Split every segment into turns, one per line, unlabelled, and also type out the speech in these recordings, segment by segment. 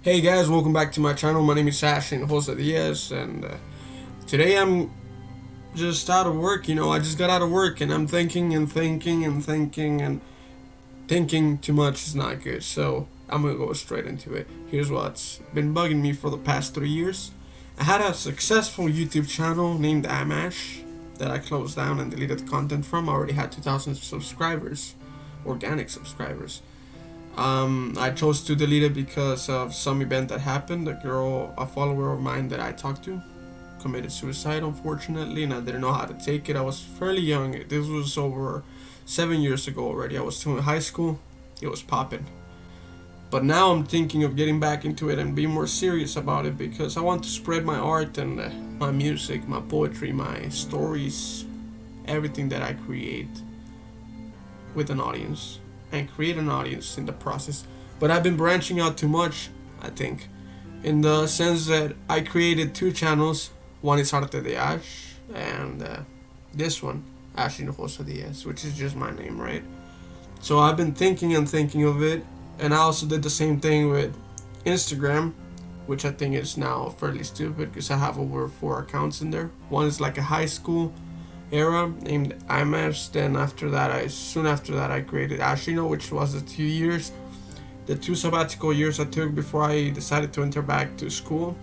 Hey guys, welcome back to my channel. My name is Hinojosa Díaz, and today I'm just out of work. I just got out of work, and I'm thinking and thinking and thinking, and thinking too much is not good. So I'm gonna go straight into it. Here's what's been bugging me for the past 3 years. I had a successful YouTube channel named Amash that I closed down and deleted the content from. I already had 2,000 subscribers, organic subscribers. I chose to delete it because of some event that happened. A follower of mine that I talked to, committed suicide, unfortunately, and I didn't know how to take it. I was fairly young. This was over 7 years ago already. I was still in high school. It was popping. But now I'm thinking of getting back into it and being more serious about it because I want to spread my art and my music, my poetry, my stories, everything that I create with an audience and create an audience in the process. But I've been branching out too much, I think, in the sense that I created two channels. One is Arte de Ash, and this one, Ash Hinojosa Díaz, which is just my name, right? So I've been thinking and thinking of it, and I also did the same thing with Instagram, which I think is now fairly stupid because I have over 4 accounts in there. One is like a high school era named IMAS. Then soon after that, I created Ashino, which was the 2 sabbatical years I took before I decided to enter back to school.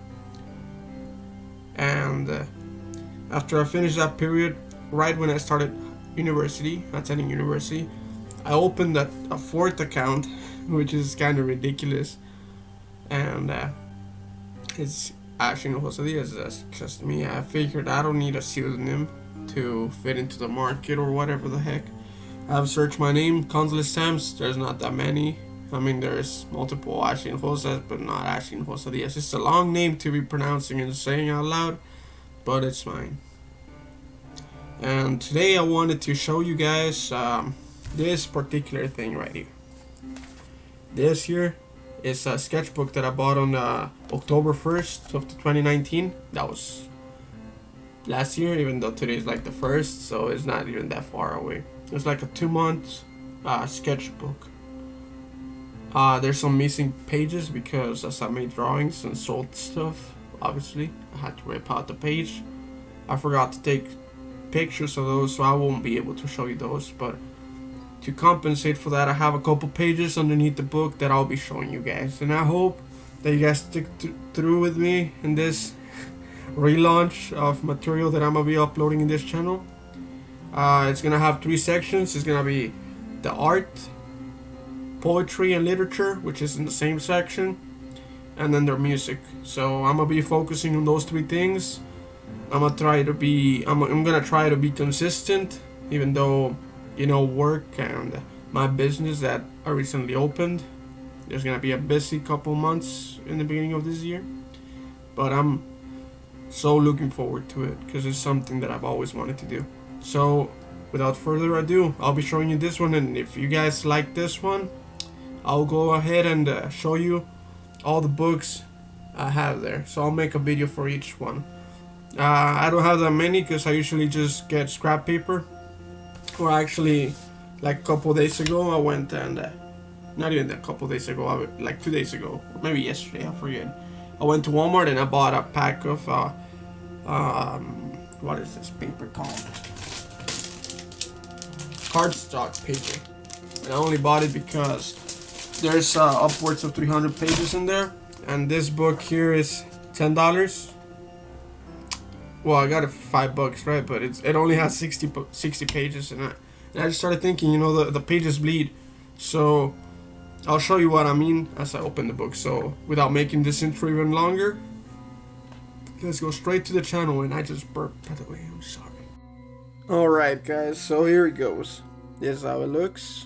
And after I finished that period, right when I started attending university, I opened a fourth account, which is kind of ridiculous, and it's Ashino Díaz. That's just me. I figured I don't need a pseudonym to fit into the market or whatever the heck. I've searched my name countless times. There's not that many. I mean, there's multiple Ashley Hosas, but not Ashley Hosa Diaz. It's a long name to be pronouncing and saying out loud, but it's mine. And today I wanted to show you guys this particular thing right here. This here is a sketchbook that I bought on October 1st of 2019. That was last year, even though today is like the 1st, so it's not even that far away. It's like a 2 month sketchbook. There's some missing pages because as I made drawings and sold stuff, obviously I had to rip out the page. I forgot to take pictures of those, so I won't be able to show you those, but to compensate for that, I have a couple pages underneath the book that I'll be showing you guys, and I hope that you guys stick through with me in this relaunch of material that I'm gonna be uploading in this channel. It's gonna have 3 sections. It's gonna be the art, poetry, and literature, which is in the same section, and then their music. So I'm gonna be focusing on those 3 things. I'm gonna try to be consistent, even though work and my business that I recently opened. There's gonna be a busy couple months in the beginning of this year, but I'm so looking forward to it because it's something that I've always wanted to do. So without further ado, I'll be showing you this one, and if you guys like this one, I'll go ahead and show you all the books I have there. So I'll make a video for each one. I don't have that many because I usually just get scrap paper. Or actually, like a couple days ago, I went and not even a couple days ago, like 2 days ago, or maybe yesterday, I forget. I went to Walmart and I bought a pack of what is this paper called? Cardstock paper. And I only bought it because there's upwards of 300 pages in there, and this book here is $10. Well, I got it for $5, right? But it only has 60 pages in it. And I just started thinking, the pages bleed. So I'll show you what I mean as I open the book. So without making this intro even longer, let's go straight to the channel. And I just burped, by the way. I'm sorry. Alright, guys. So here it goes. This is how it looks.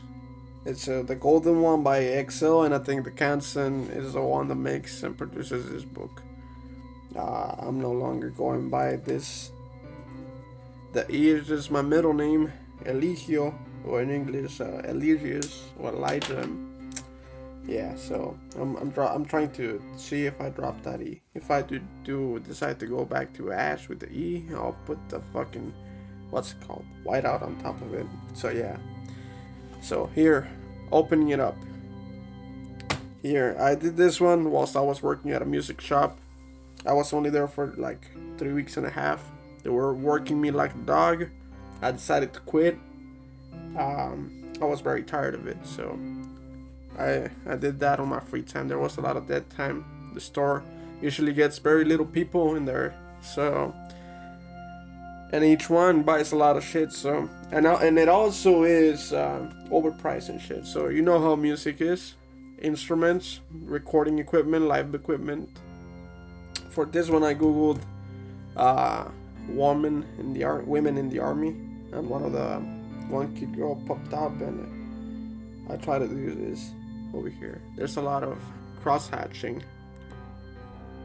It's the golden one by Excel, and I think the Canson is the one that makes and produces this book. I'm no longer going by this. The E is just my middle name, Eligio, or in English, Eligius, or Elijah. Yeah, so I'm trying to see if I drop that E. If I do decide to go back to Ash with the E, I'll put the fucking, what's it called, whiteout on top of it. So yeah. So here, opening it up. Here, I did this one whilst I was working at a music shop. I was only there for like 3 weeks and a half. They were working me like a dog. I decided to quit. I was very tired of it, so I did that on my free time. There was a lot of dead time. The store usually gets very little people in there, so, and each one buys a lot of shit. So and it also is overpriced and shit. So you know how music is, instruments, recording equipment, live equipment. For this one, I googled women in the army, and one cute girl popped up, and I tried to do this over here. There's a lot of cross hatching.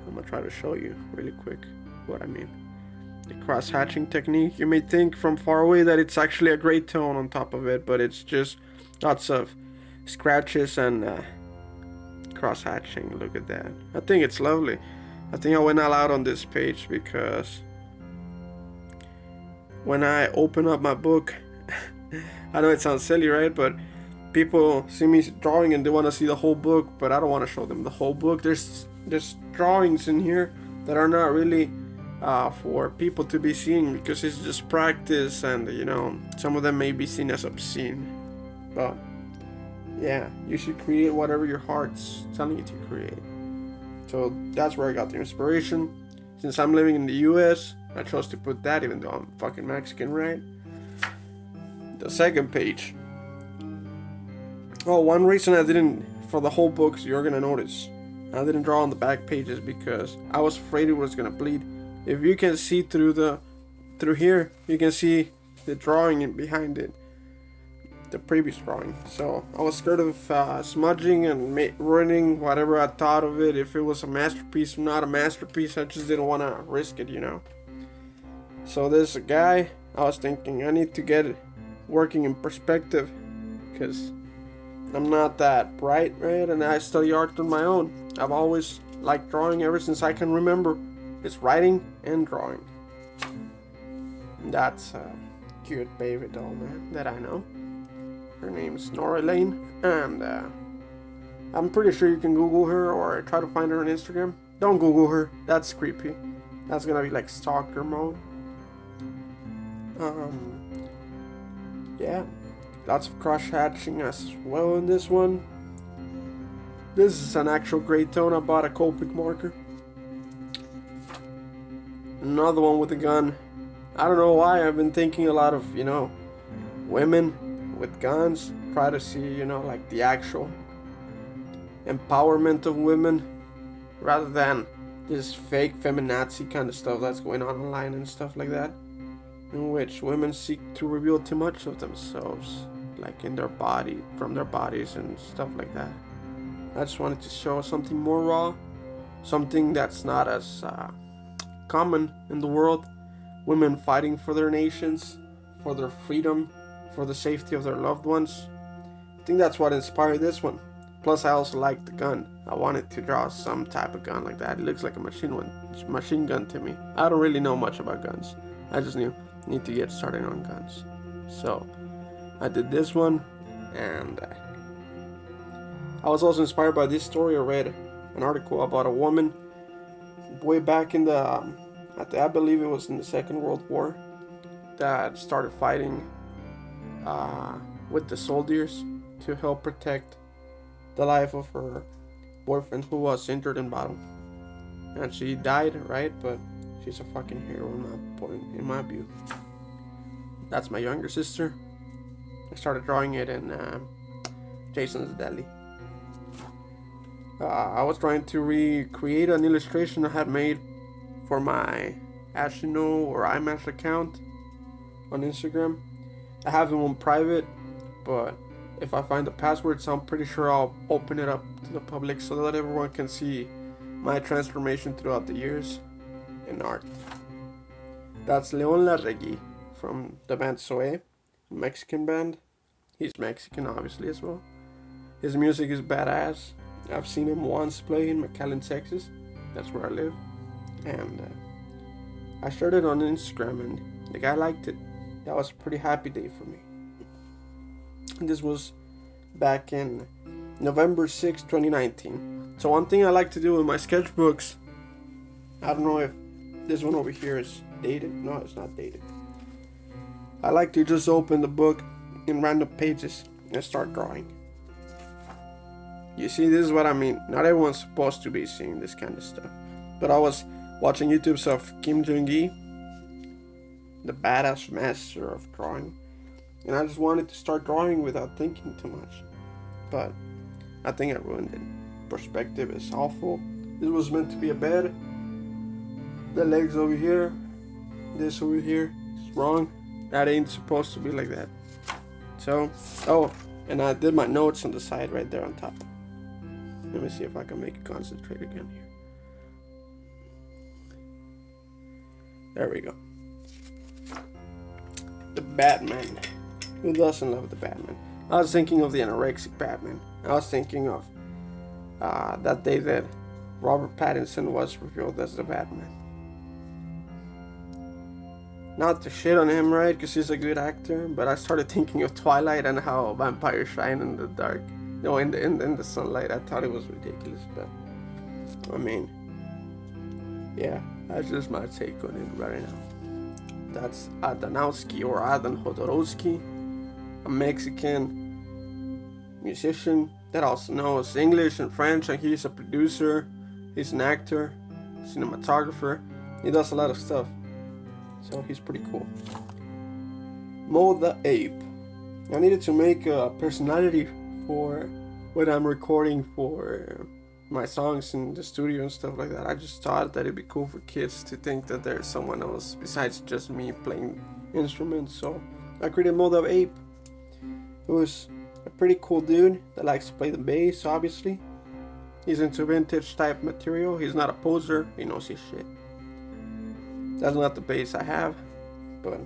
I'm gonna try to show you really quick what I mean. The cross hatching technique. You may think from far away that it's actually a gray tone on top of it, but it's just lots of scratches and cross hatching. Look at that. I think it's lovely. I think I went all out on this page because when I open up my book, I know it sounds silly, right? But people see me drawing and they want to see the whole book, but I don't want to show them the whole book. There's drawings in here that are not really for people to be seen, because it's just practice, and you know, some of them may be seen as obscene. But yeah, you should create whatever your heart's telling you to create. So that's where I got the inspiration. Since I'm living in the US, I chose to put that, even though I'm fucking Mexican, right? The second page. Oh, one reason I didn't, for the whole book, so you're gonna notice, I didn't draw on the back pages because I was afraid it was gonna bleed. If you can see through here, you can see the drawing behind it, the previous drawing. So I was scared of smudging and ruining whatever I thought of it. If it was a masterpiece or not a masterpiece, I just didn't want to risk it, you know. So there's a guy. I was thinking I need to get it working in perspective, because I'm not that bright, right? And I study art on my own. I've always liked drawing ever since I can remember. It's writing and drawing. That's a cute baby doll, man, that I know. Her name's Nora Lane, and I'm pretty sure you can Google her or try to find her on Instagram. Don't Google her. That's creepy. That's gonna be like stalker mode. Yeah, lots of cross hatching as well in this one. This is an actual gray tone. I bought a Copic marker. Another one with a gun. I don't know why I've been thinking a lot of, you know, women with guns. Try to see, you know, like the actual empowerment of women, rather than this fake feminazi kind of stuff that's going on online and stuff like that, in which women seek to reveal too much of themselves, like in their body, from their bodies and stuff like that. I just wanted to show something more raw, something that's not as common in the world. Women fighting for their nations, for their freedom, for the safety of their loved ones. I think that's what inspired this one. Plus, I also liked the gun. I wanted to draw some type of gun like that. It looks like a machine gun to me. I don't really know much about guns. I just knew I need to get started on guns. So I did this one, and I was also inspired by this story. I read an article about a woman way back in the I believe it was in the Second World War, that started fighting with the soldiers to help protect the life of her boyfriend, who was injured in battle. And she died, right? But she's a fucking hero in my view. That's my younger sister. I started drawing it in Jason's Deli. I was trying to recreate an illustration I had made for my Ashino or iMash account on Instagram. I have them on private, but if I find the passwords, I'm pretty sure I'll open it up to the public so that everyone can see my transformation throughout the years in art. That's Leon Larregui from the band Zoe, Mexican band. He's Mexican, obviously, as well. His music is badass. I've seen him once play in McAllen, Texas. That's where I live. And I shared it on Instagram, and the guy liked it. That was a pretty happy day for me. And this was back in November 6, 2019. So one thing I like to do with my sketchbooks, I don't know if this one over here is dated. No, it's not dated. I like to just open the book in random pages and start drawing. You see, this is what I mean. Not everyone's supposed to be seeing this kind of stuff. But I was watching YouTubes of Kim Jong-gi, the badass master of drawing. And I just wanted to start drawing without thinking too much. But I think I ruined it. Perspective is awful. This was meant to be a bed. The legs over here. This over here is wrong. That ain't supposed to be like that. So, oh, and I did my notes on the side right there on top. Let me see if I can make it concentrate again here. There we go. The Batman. Who doesn't love the Batman? I was thinking of the anorexic Batman. I was thinking of that day that Robert Pattinson was revealed as the Batman. Not to shit on him, right? Because he's a good actor. But I started thinking of Twilight and how vampires shine in the dark. No, in the sunlight. I thought it was ridiculous, but I mean, yeah, that's just my take on it right now. That's Adanowski or Adan Jodorowsky, a Mexican musician that also knows English and French, and he's a producer, he's an actor, cinematographer. He does a lot of stuff, so he's pretty cool. Mo the Ape. I needed to make a personality for when I'm recording for my songs in the studio and stuff like that. I just thought that it'd be cool for kids to think that there's someone else besides just me playing instruments. So I created Mo the Ape, who's a pretty cool dude that likes to play the bass, obviously. He's into vintage type material. He's not a poser. He knows his shit. That's not the bass I have, but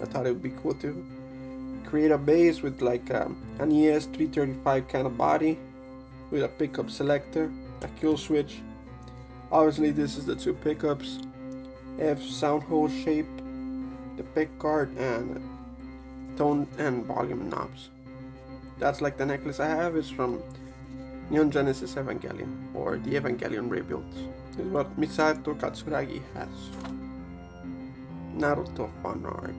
I thought it would be cool to create a bass with like an ES335 kind of body with a pickup selector, a kill switch. Obviously this is the two pickups, F sound hole shape, the pick guard, and tone and volume knobs. That's like the necklace I have is from Neon Genesis Evangelion, or the Evangelion Rebuild. This is what Misato Katsuragi has. Naruto fan art.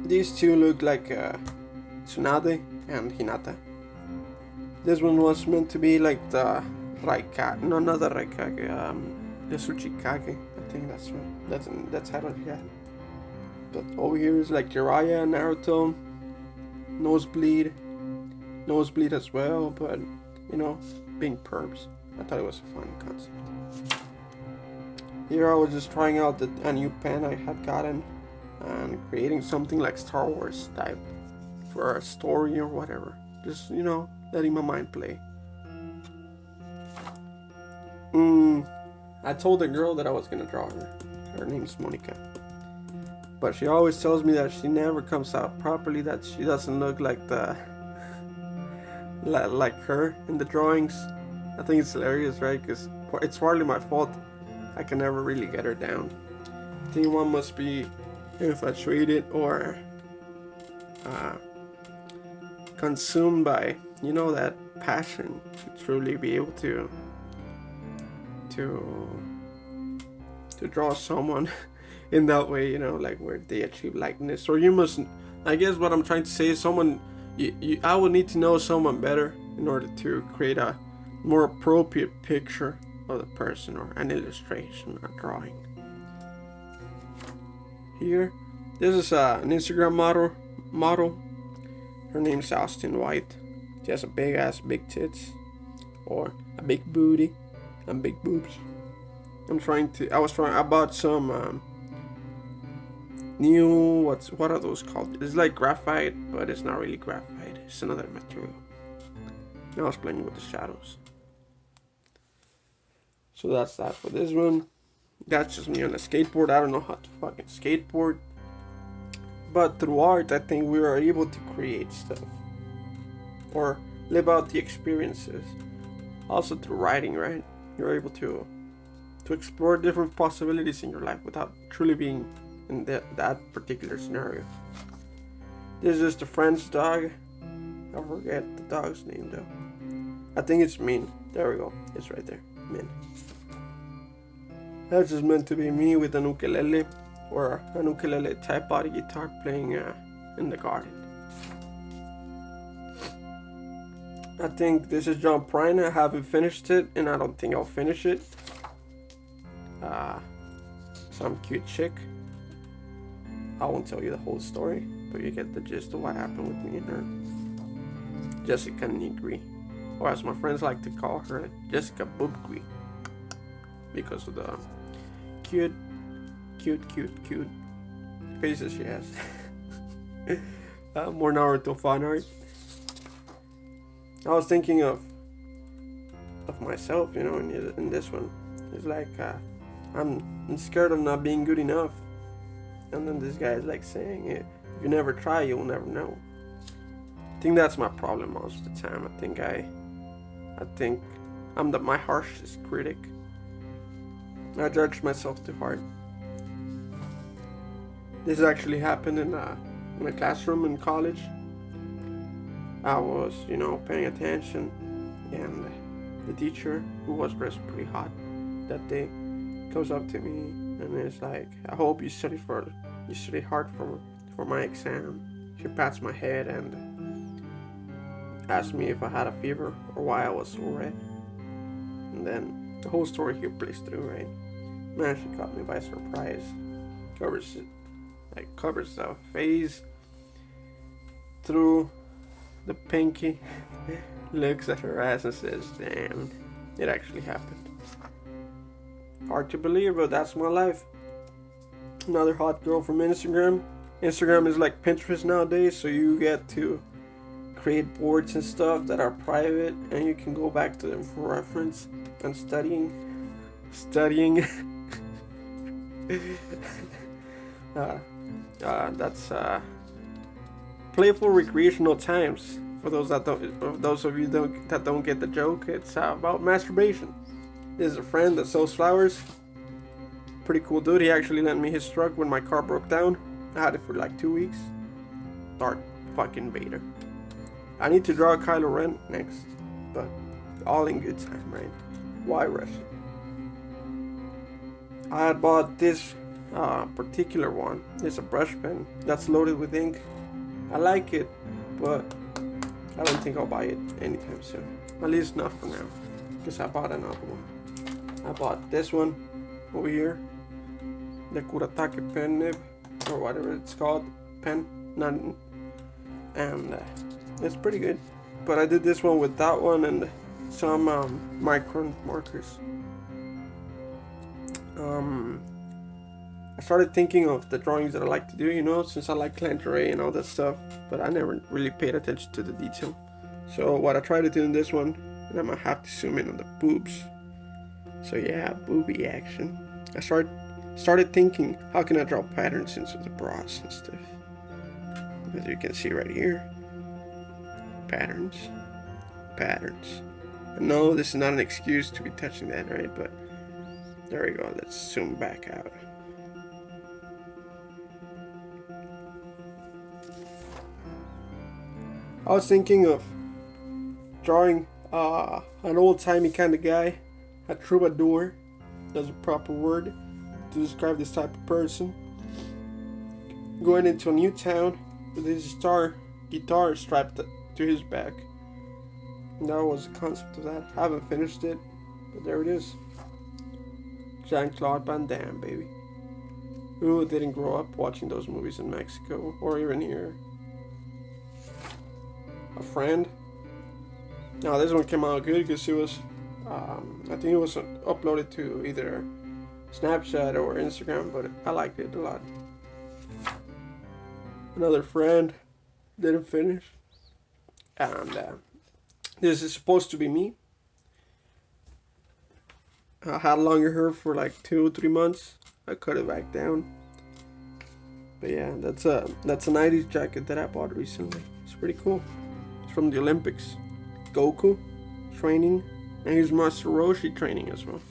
These two look like Tsunade and Hinata. This one was meant to be like the Raikage, no, not the Raikage, the Tsuchikage. I think that's right. That's how it got. But over here is like Jiraiya, Naruto, Nosebleed as well. But you know, being perps, I thought it was a fun concept. Here I was just trying out a new pen I had gotten and creating something like Star Wars type for a story or whatever. Just, you know, letting my mind play. I told the girl that I was gonna draw her. Her name's Monica. But she always tells me that she never comes out properly, that she doesn't look like like her in the drawings. I think it's hilarious, right? Because it's partly my fault. I can never really get her down. I think one must be infatuated or consumed by, you know, that passion to truly be able to draw someone in that way, you know, like where they achieve likeness. Or you must, I guess what I'm trying to say is someone, I would need to know someone better in order to create a more appropriate picture of the person or an illustration or drawing. Here, this is an Instagram model. Her name's Austin White. She has a big ass, big tits, or a big booty and big boobs. I bought some new, what are those called? It's like graphite, but it's not really graphite. It's another material. I was playing with the shadows. So that's that for this one. That's just me on a skateboard. I don't know how to fucking skateboard. But through art, I think we are able to create stuff. Or live out the experiences. Also through writing, right? You're able to explore different possibilities in your life without truly being in that particular scenario. This is the French dog. I forget the dog's name though. I think it's Min. There we go. It's right there. Min. That's just meant to be me with an ukulele or an ukulele type body guitar playing in the garden. I think this is John Prine. I haven't finished it and I don't think I'll finish it. Some cute chick. I won't tell you the whole story, but you get the gist of what happened with me and her. Jessica Nigri, or as my friends like to call her, Jessica Boobgui, because of the cute faces she has. More Naruto fan art. I was thinking of myself, in this one. It's like I'm scared of not being good enough, and then this guy is like saying, if you never try, you'll never know. I think that's my problem most of the time. I think I'm my harshest critic. I judge myself too hard. This actually happened in a classroom in college. I was, paying attention, and the teacher, who was dressed pretty hot that day, comes up to me and is like, "I hope you study hard for my exam." She pats my head and asked me if I had a fever or why I was so red. And then the whole story here plays through, right? Man, she caught me by surprise. Covers the face through the pinky, looks at her ass and says, "Damn, it actually happened." Hard to believe, but that's my life. Another hot girl from Instagram. Instagram is like Pinterest nowadays, so you get to create boards and stuff that are private, and you can go back to them for reference and studying. That's playful recreational times. For those of you that don't get the joke, it's about masturbation. This is a friend that sells flowers. Pretty cool dude. He actually lent me his truck when my car broke down. I had it for like 2 weeks. Dark fucking beta. I need to draw Kylo Ren next, but all in good time, right? Why rush it? I had bought this particular one. It's a brush pen that's loaded with ink. I like it, but I don't think I'll buy it anytime soon. At least not for now, because I bought another one. I bought this one over here, the Kuratake pen nib, or whatever it's called, pen, and it's pretty good. But I did this one with that one and some micron markers. I started thinking of the drawings that I like to do, since I like lingerie and all that stuff, but I never really paid attention to the detail. So what I tried to do in this one, and I'm gonna have to zoom in on the boobs. So yeah, booby action. I started thinking, how can I draw patterns into the bras and stuff? As you can see right here, patterns. And no, this is not an excuse to be touching that, right? But there we go. Let's zoom back out. I was thinking of drawing an old-timey kind of guy, a troubadour. That's a proper word to describe this type of person. Going into a new town with his guitar strapped to his back. And that was the concept of that. I haven't finished it, but there it is. Jean-Claude Van Damme, baby. Who didn't grow up watching those movies in Mexico or even here? A friend. Now this one came out good because it was, I think it was uploaded to either Snapchat or Instagram, but I liked it a lot. Another friend didn't finish, and this is supposed to be me. I had longer hair for like 2-3 months. I cut it back down. But yeah, that's a 90s jacket that I bought recently. It's pretty cool. It's from the Olympics. Goku training, and here's Master Roshi training as well.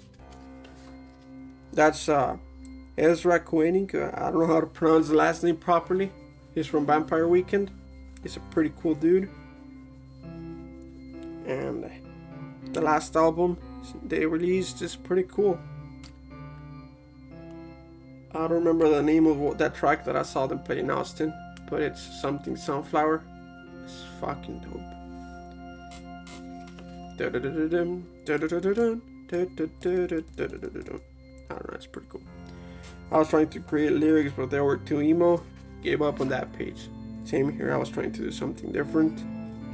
That's Ezra Koenig. I don't know how to pronounce the last name properly. He's from Vampire Weekend. He's a pretty cool dude. and the last album they released is pretty cool. I don't remember the name of that track that I saw them play in Austin, but it's something Sunflower. It's fucking dope. I don't know, it's pretty cool. I was trying to create lyrics, but they were too emo. Gave up on that page. Same here, I was trying to do something different.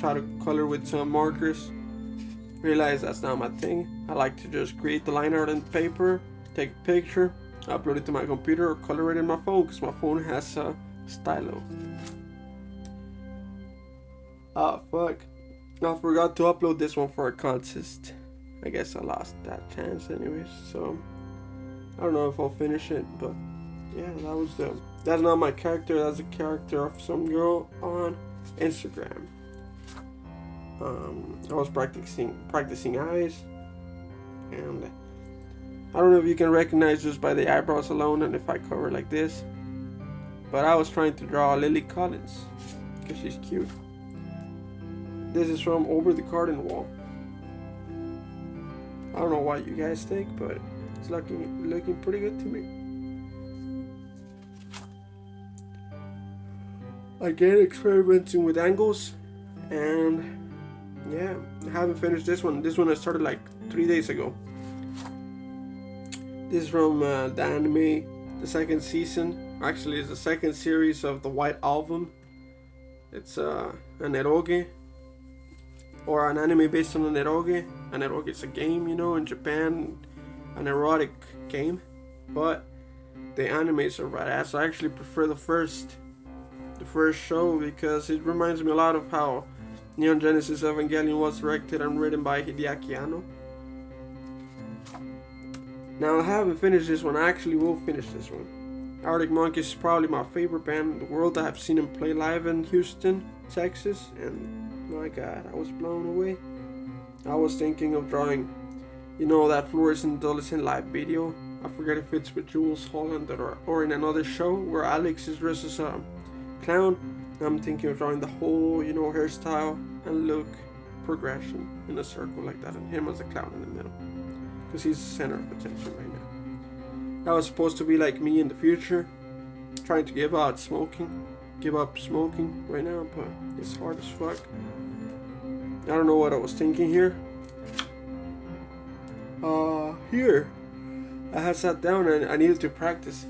Try to color with some markers. Realized that's not my thing. I like to just create the line art on paper, take a picture, upload it to my computer, or color it in my phone, because my phone has a stylo. Ah, fuck. I forgot to upload this one for a contest. I guess I lost that chance anyways, so I don't know if I'll finish it, but yeah, that's not my character, that's a character of some girl on Instagram. I was practicing eyes, and I don't know if you can recognize just by the eyebrows alone and if I cover like this, but I was trying to draw Lily Collins because she's cute. This is from Over the Garden Wall. I don't know what you guys think, but it's looking pretty good to me. Again, experimenting with angles, and yeah, I haven't finished this one. This one I started like 3 days ago. This is from the anime, the second season. Actually, it's the second series of the White Album. It's an eroge, or an anime based on an eroge. An eroge is a game, in Japan, an erotic game. But the animes are badass. I actually prefer the first show because it reminds me a lot of how Neon Genesis Evangelion was directed and written by Hideaki Anno. Now I haven't finished this one. I actually will finish this one. Arctic Monkeys is probably my favorite band in the world. I have seen them play live in Houston, Texas, and my god, I was blown away. I was thinking of drawing, that fluorescent adolescent live video. I forget if it's with Jules Holland or in another show where Alex is dressed as a clown. I'm thinking of drawing the whole, hairstyle and look progression in a circle like that, and him as a clown in the middle, because he's the center of attention right now. That was supposed to be like me in the future, trying to give up smoking right now, but it's hard as fuck. I don't know what I was thinking here. Here, I had sat down and I needed to practice.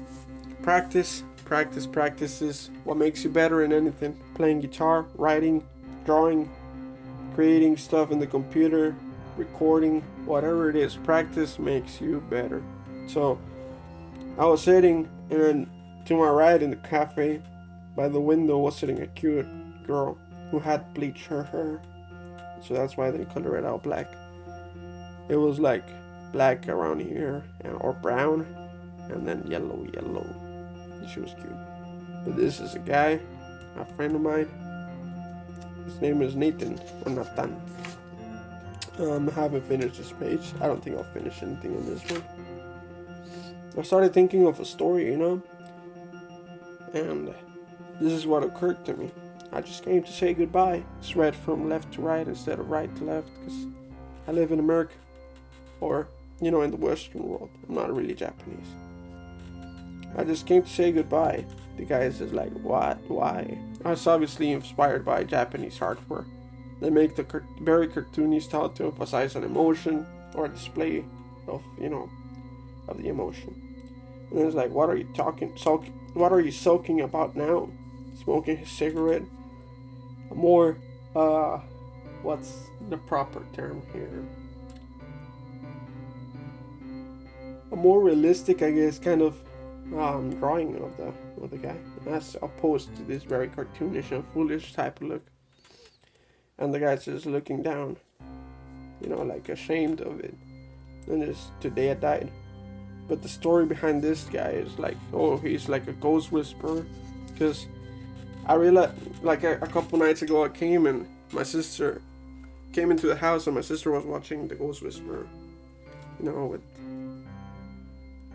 Practice is what makes you better in anything. Playing guitar, writing, drawing, creating stuff in the computer, recording, whatever it is. Practice makes you better. So I was sitting, and to my right in the cafe by the window was sitting a cute girl who had bleached her hair. So that's why they color it out black. It was like black around here, or brown, and then yellow. She was cute. But this is a guy, a friend of mine. His name is Nathan, or Nathan. I haven't finished this page. I don't think I'll finish anything on this one. I started thinking of a story, and this is what occurred to me. I just came to say goodbye. It's read from left to right instead of right to left, because I live in America, or, in the Western world. I'm not really Japanese. I just came to say goodbye. The guy says like, what? Why? I was obviously inspired by Japanese artwork. They make the very cartoony style to emphasize an emotion or a display of, of the emotion. And it's like, what are you soaking about now? Smoking his cigarette? A more, what's the proper term here? A more realistic, I guess, kind of drawing of the guy, as opposed to this very cartoonish and foolish type of look. And the guy's just looking down, like ashamed of it. And it's today I died. But the story behind this guy is like, he's like a ghost whisperer. Because I realized, like a couple nights ago, I came and my sister came into the house, and my sister was watching the ghost whisperer. With,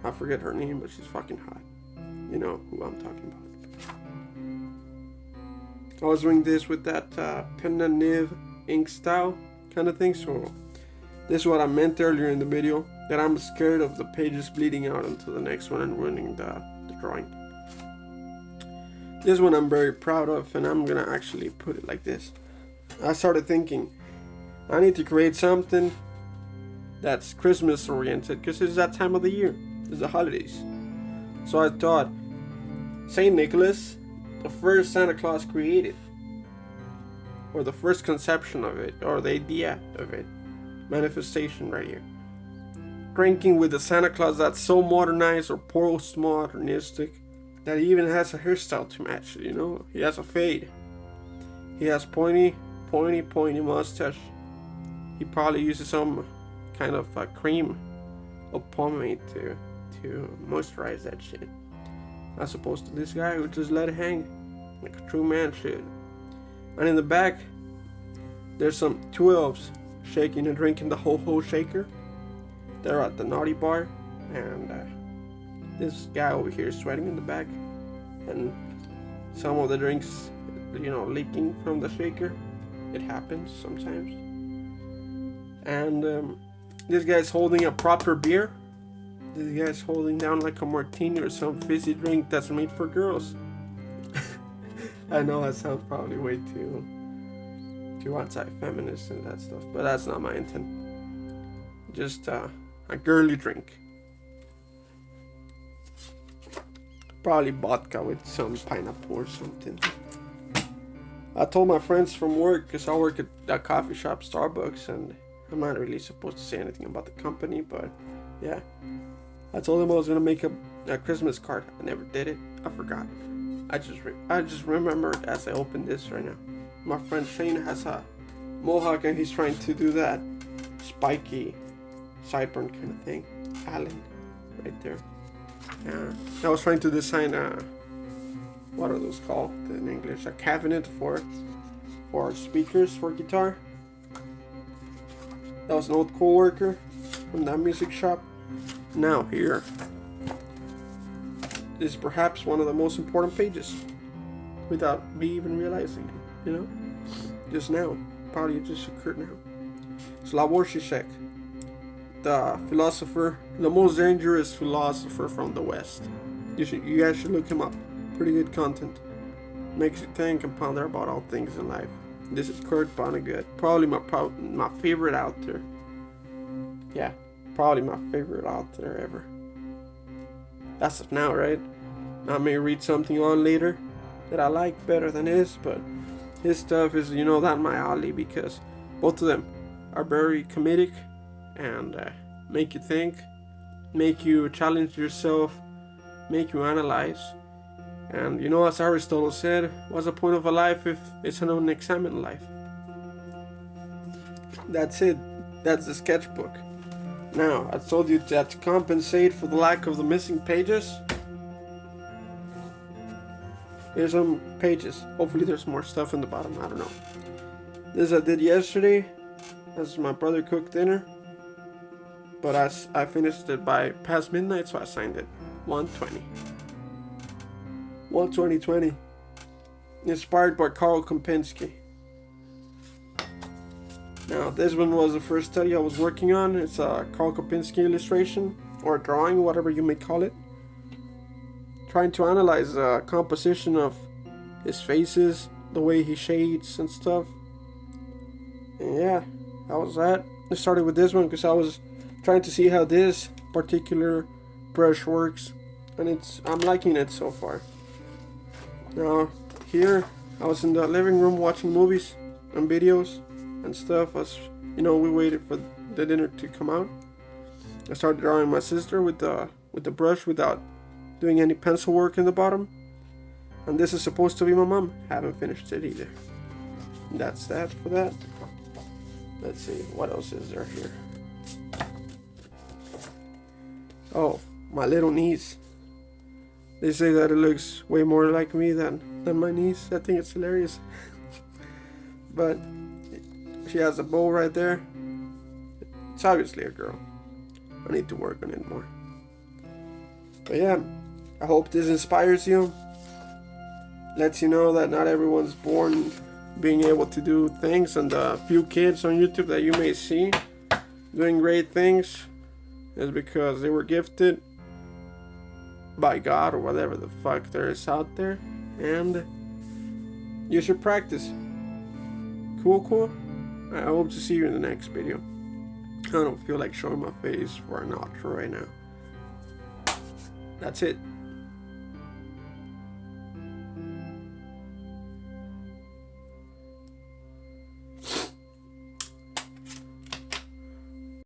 I forget her name, but she's fucking hot. You know who I'm talking about. I was doing this with that pen and nib ink style, kind of thing. So this is what I meant earlier in the video, that I'm scared of the pages bleeding out into the next one and ruining the drawing. This one I'm very proud of, and I'm gonna actually put it like this. I started thinking, I need to create something that's Christmas oriented, because it's that time of the year. It's the holidays. So I thought, Saint Nicholas, the first Santa Claus created, or the first conception of it, or the idea of it, manifestation right here. Drinking with the Santa Claus that's so modernized or postmodernistic that he even has a hairstyle to match it, you know? He has a fade. He has pointy mustache. He probably uses some kind of cream or pomade to moisturize that shit. As opposed to this guy who just let it hang like a true man should. And in the back, there's some 2 elves shaking and drinking the ho-ho shaker. They're at the naughty bar, and this guy over here is sweating in the back, and some of the drinks, you know, leaking from the shaker. It happens sometimes. And this guy's holding a proper beer. This guy's holding down like a martini or some fizzy drink that's made for girls. I know that sounds probably way too anti-feminist and that stuff, but that's not my intent. Just a girly drink. Probably vodka with some pineapple or something. I told my friends from work, because I work at that coffee shop, Starbucks, and I'm not really supposed to say anything about the company, but yeah. I told them I was going to make a Christmas card. I never did it. I forgot. I just remembered as I opened this right now. My friend Shane has a mohawk, and he's trying to do that spiky sideburn kind of thing. Alan, right there. I was trying to design what are those called in English? A cabinet for speakers for guitar. That was an old co-worker from that music shop. Now here is perhaps one of the most important pages, without me even realizing it, you know? Just now. Probably it just occurred now. Slavoj Žižek, the philosopher, the most dangerous philosopher from the West. You guys should look him up. Pretty good content. Makes you think and ponder about all things in life. This is Kurt Vonnegut. Probably my favorite author. Yeah, probably my favorite author ever. That's of now, right? I may read something on later that I like better than his, but his stuff is, you know, not my alley, because both of them are very comedic and make you think, make you challenge yourself, make you analyze. And you know, as Aristotle said, what's the point of a life if it's an unexamined life? That's it. That's the sketchbook. Now, I told you that to compensate for the lack of the missing pages, here's some pages. Hopefully there's more stuff in the bottom. I don't know. This I did yesterday as my brother cooked dinner. But I finished it by past midnight, so I signed it. 120. 12020. Inspired by Karl Kempinski. Now, this one was the first study I was working on. It's a Karl Kempinski illustration, or drawing, whatever you may call it. Trying to analyze the composition of his faces, the way he shades and stuff. And yeah, that was that. I started with this one because I was trying to see how this particular brush works, and I'm liking it so far. Now here I was in the living room watching movies and videos and stuff, as you know, we waited for the dinner to come out. I started drawing my sister with the brush without doing any pencil work in the bottom, and this is supposed to be my mom. Haven't finished it either. And that's that for that. Let's see, what else is there here? Oh, my little niece. They say that it looks way more like me than my niece. I think it's hilarious. But she has a bow right there. It's obviously a girl. I need to work on it more. But yeah, I hope this inspires you. Lets you know that not everyone's born being able to do things, and the few kids on YouTube that you may see doing great things is because they were gifted by God or whatever the fuck there is out there, and you should practice. Cool. I hope to see you in the next video. I don't feel like showing my face for an outro right now. That's it.